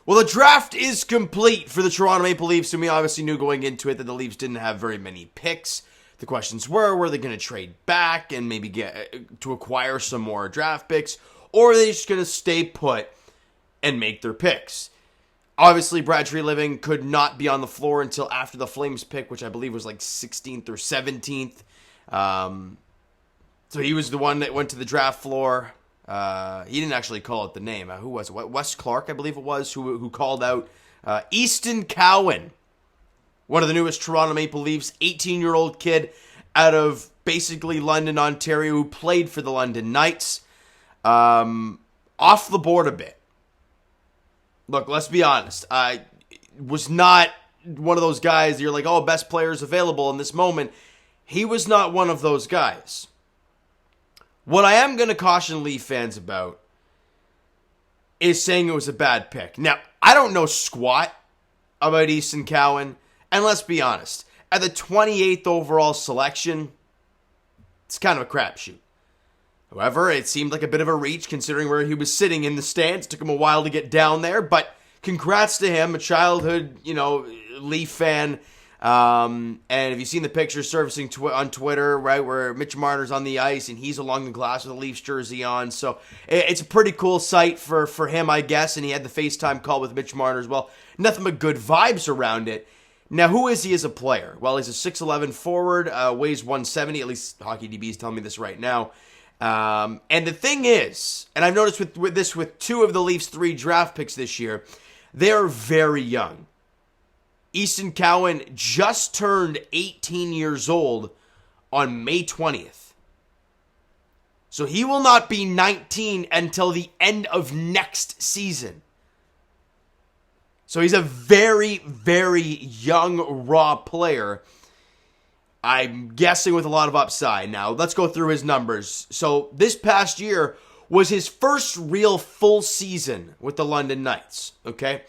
Well, the draft is complete for the Toronto Maple Leafs, and we obviously knew going into it that the Leafs didn't have very many picks. The questions were they going to trade back and maybe get to acquire some more draft picks, or are they just going to stay put and make their picks? Obviously, Brad Treliving could not be on the floor until after the Flames pick, which I believe was like 16th or 17th. So he was the one that went to the draft floor. He didn't actually call it the name. Who was it? Wes Clark, I believe it was, who called out Easton Cowan, one of the newest Toronto Maple Leafs, 18-year-old kid out of basically London, Ontario, who played for the London Knights. Off the board a bit. Look, let's be honest. I was not one of those guys you're like, oh, best players available in this moment. He was not one of those guys. What I am going to caution Leaf fans about is saying it was a bad pick. Now, I don't know squat about Easton Cowan, and let's be honest, at the 28th overall selection, it's kind of a crapshoot. However, it seemed like a bit of a reach considering where he was sitting in the stands. It took him a while to get down there, but congrats to him, a childhood, Leaf fan. And if you've seen the picture surfacing on Twitter, right, where Mitch Marner's on the ice and he's along the glass with a Leafs jersey on. So it's a pretty cool sight for him, I guess. And he had the FaceTime call with Mitch Marner as well. Nothing but good vibes around it. Now, who is he as a player? Well, he's a 6'11 forward, weighs 170. At least Hockey DB is telling me this right now. And the thing is, and I've noticed with two of the Leafs' 3 draft picks this year, they are very young. Easton Cowan just turned 18 years old on May 20th. So he will not be 19 until the end of next season. So he's a very, very young, raw player. I'm guessing with a lot of upside. Now, let's go through his numbers. So this past year was his first real full season with the London Knights, okay?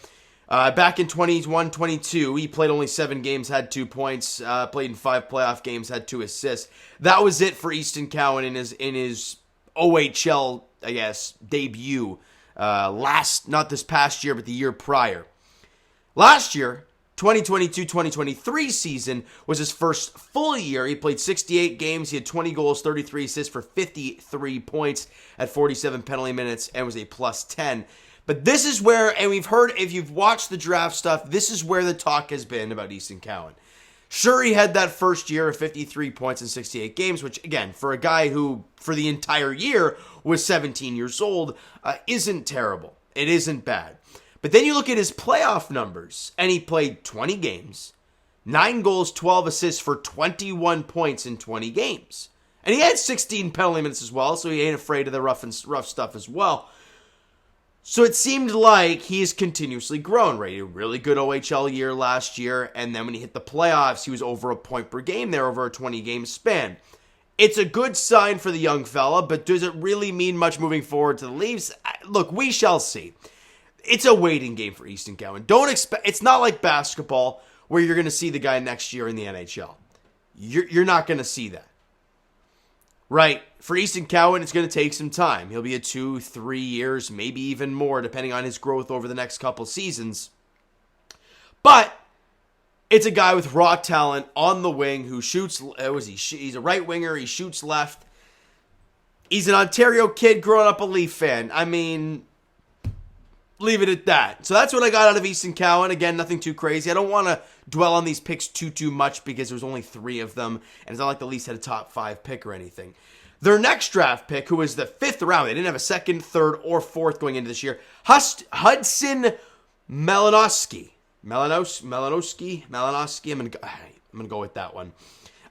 Back in 21-22, he played only 7 games, had 2 points, played in 5 playoff games, had 2 assists. That was it for Easton Cowan in his OHL, I guess, debut. Not this past year, but the year prior. Last year, 2022-2023 season was his first full year. He played 68 games. He had 20 goals, 33 assists for 53 points at 47 penalty minutes and was a plus 10. But this is where, and we've heard, if you've watched the draft stuff, this is where the talk has been about Easton Cowan. Sure, he had that first year of 53 points in 68 games, which, again, for a guy who, for the entire year, was 17 years old, isn't terrible. It isn't bad. But then you look at his playoff numbers, and he played 20 games, 9 goals, 12 assists for 21 points in 20 games. And he had 16 penalty minutes as well, so he ain't afraid of the rough stuff as well. So it seemed like he's continuously grown, right? A really good OHL year last year, and then when he hit the playoffs, he was over a point per game there over a 20-game span. It's a good sign for the young fella, but does it really mean much moving forward to the Leafs? Look, we shall see. It's a waiting game for Easton Cowan. It's not like basketball where you're going to see the guy next year in the NHL. You're not going to see that. Right, for Easton Cowan, it's going to take some time. He'll be 2-3 years, maybe even more, depending on his growth over the next couple seasons. But it's a guy with raw talent on the wing who shoots. He's a right winger. He shoots left. He's an Ontario kid growing up a Leaf fan. I mean, leave it at that. So that's what I got out of Easton Cowan. Again, nothing too crazy. I don't want to dwell on these picks too much because there's only 3 of them, and it's not like the Leafs had a top 5 pick or anything. Their next draft pick, who was the 5th round, they didn't have a 2nd, 3rd, or 4th going into this year, Hudson Malinoski. Malinoski. I'm gonna go with that one.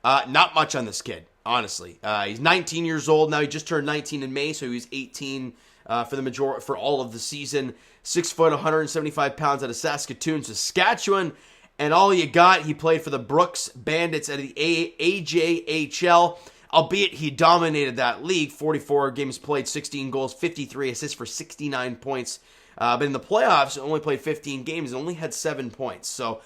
Not much on this kid, honestly. He's 19 years old now. He just turned 19 in May, so he was 18 for all of the season. 6 foot, 175 pounds out of Saskatoon, Saskatchewan. And all you got, he played for the Brooks Bandits at the AJHL. Albeit he dominated that league. 44 games played, 16 goals, 53 assists for 69 points. But in the playoffs, only played 15 games and only had 7 points. So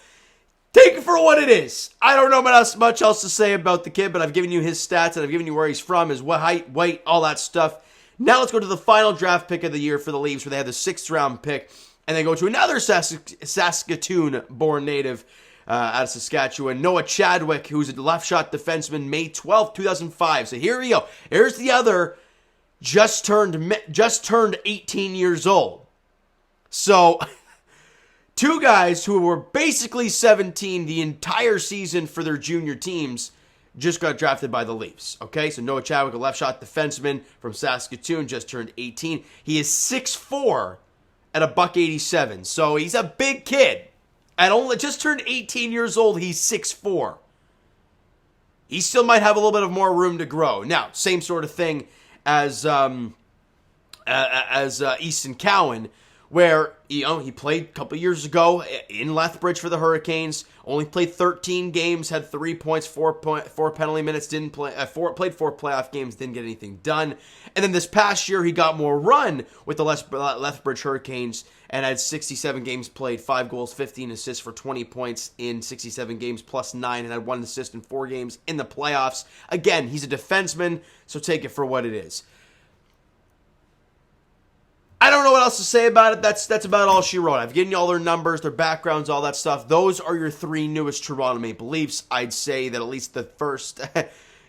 take it for what it is. I don't know much else to say about the kid, but I've given you his stats and I've given you where he's from, his height, weight, all that stuff. Now let's go to the final draft pick of the year for the Leafs, where they had the 6th round pick. And then go to another Saskatoon-born native out of Saskatchewan, Noah Chadwick, who's a left shot defenseman, May 12th, 2005. So here we go. Here's the other just turned 18 years old. So two guys who were basically 17 the entire season for their junior teams just got drafted by the Leafs. Okay, so Noah Chadwick, a left shot defenseman from Saskatoon, just turned 18. He is 6'4" at $187. So he's a big kid. At only just turned 18 years old, he's 6'4". He still might have a little bit of more room to grow. Now, same sort of thing as Easton Cowan, where he played a couple years ago in Lethbridge for the Hurricanes. Only played 13 games, had 3 points, 4 penalty minutes. Played 4 playoff games, didn't get anything done. And then this past year, he got more run with the Lethbridge Hurricanes and had 67 games played, 5 goals, 15 assists for 20 points in 67 games, plus 9, and had 1 assist in 4 games in the playoffs. Again, he's a defenseman, so take it for what it is. I don't know what else to say about it. That's about all she wrote. I've given you all their numbers, their backgrounds, all that stuff. Those are your 3 newest Toronto Maple Leafs. I'd say that at least the first,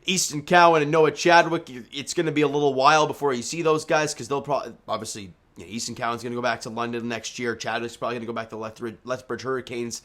Easton Cowan and Noah Chadwick, it's going to be a little while before you see those guys because they'll probably, obviously, Easton Cowan's going to go back to London next year. Chadwick's probably going to go back to Lethbridge Hurricanes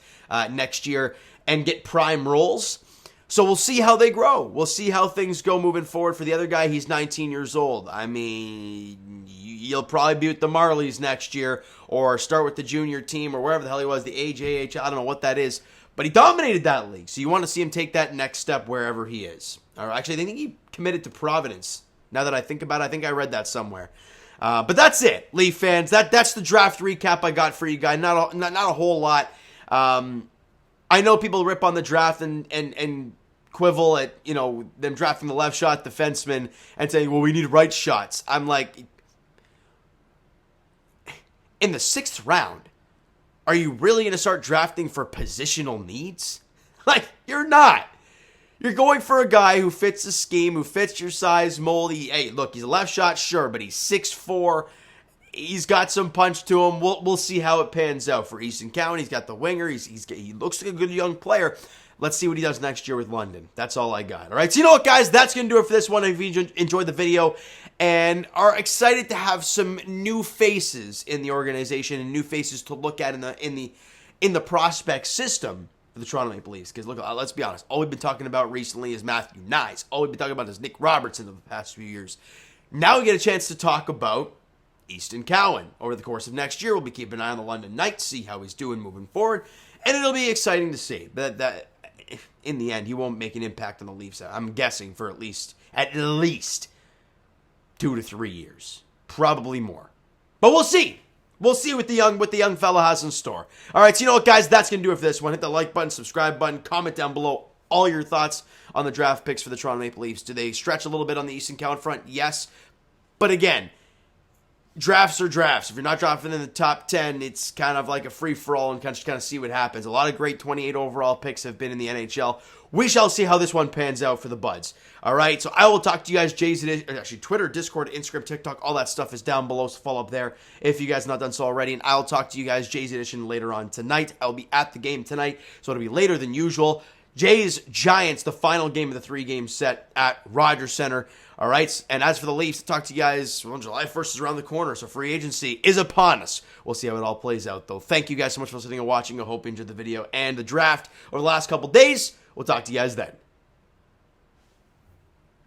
next year and get prime roles. So we'll see how they grow. We'll see how things go moving forward. For the other guy, he's 19 years old. I mean, you'll probably be with the Marlies next year or start with the junior team or wherever the hell he was, the AJH. I don't know what that is. But he dominated that league. So you want to see him take that next step wherever he is. Or actually, I think he committed to Providence. Now that I think about it, I think I read that somewhere. But that's it, Leaf fans. That's the draft recap I got for you guys. Not a whole lot. I know people rip on the draft and quibble at, them drafting the left shot defenseman and saying, well, we need right shots. I'm like, in the 6th round, are you really going to start drafting for positional needs? Like, you're not. You're going for a guy who fits the scheme, who fits your size mold. Hey, look, he's a left shot, sure, but he's 6'4". He's got some punch to him. We'll see how it pans out for Easton Cowan. He's got the winger. He looks like a good young player. Let's see what he does next year with London. That's all I got. All right, so you know what, guys? That's going to do it for this one. If you enjoyed the video and are excited to have some new faces in the organization and new faces to look at in the prospect system for the Toronto Maple Leafs. Because look, let's be honest. All we've been talking about recently is Matthew Nyes. All we've been talking about is Nick Robertson over the past few years. Now we get a chance to talk about Easton Cowan. Over the course of next year, we'll be keeping an eye on the London Knights, see how he's doing moving forward. And it'll be exciting to see that in the end, he won't make an impact on the Leafs. I'm guessing for at least 2 to 3 years. Probably more. But we'll see. We'll see what the young fella has in store. All right, so you know what, guys? That's going to do it for this one. Hit the like button, subscribe button, comment down below all your thoughts on the draft picks for the Toronto Maple Leafs. Do they stretch a little bit on the Easton Cowan front? Yes. But again, drafts are drafts. If you're not drafting in the top 10, it's kind of like a free-for-all and kind of see what happens. A lot of great 28 overall picks have been in the NHL. We shall see how this one pans out for the Buds. All right, so I will talk to you guys, actually Twitter, Discord, Instagram, TikTok, all that stuff is down below, so follow up there if you guys have not done so already. And I'll talk to you guys, Jays Edition, later on tonight. I'll be at the game tonight, so it'll be later than usual. Jays, Giants, the final game of the 3-game set at Rogers Center. All right, and as for the Leafs, I'll talk to you guys, well, July 1st is around the corner, so free agency is upon us. We'll see how it all plays out, though. Thank you guys so much for listening and watching. I hope you enjoyed the video and the draft over the last couple days. We'll talk to you guys then.